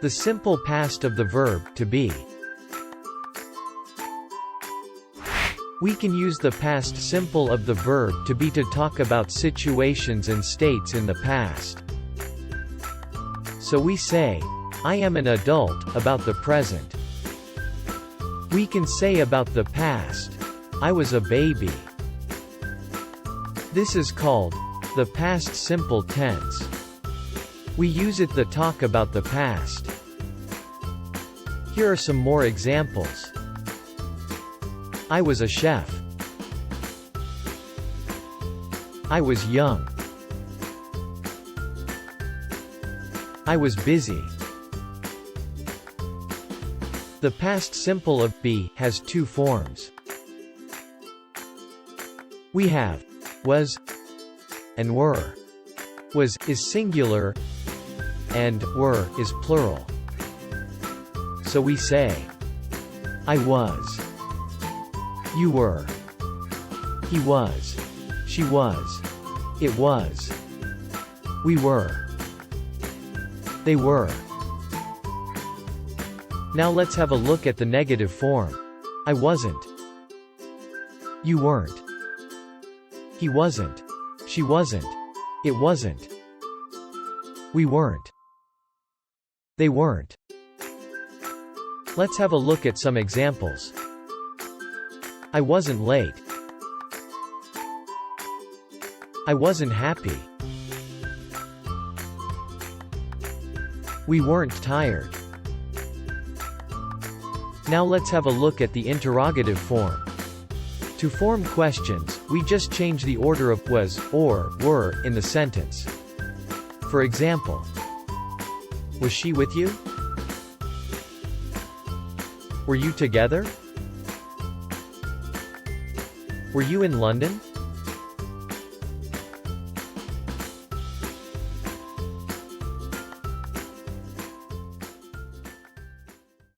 The simple past of the verb, to be. We can use the past simple of the verb to be to talk about situations and states in the past. So we say, I am an adult, about the present. We can say about the past, I was a baby. This is called the past simple tense. We use it to talk about the past. Here are some more examples. I was a chef. I was young. I was busy. The past simple of be has two forms. We have was and were. Was is singular and were is plural. So we say, I was. You were. He was. She was. It was. We were. They were. Now let's have a look at the negative form. I wasn't. You weren't. He wasn't. She wasn't. It wasn't. We weren't. They weren't. Let's have a look at some examples. I wasn't late. I wasn't happy. We weren't tired. Now let's have a look at the interrogative form. To form questions, we just change the order of was, or, were, in the sentence. For example, was she with you? Were you together? Were you in London?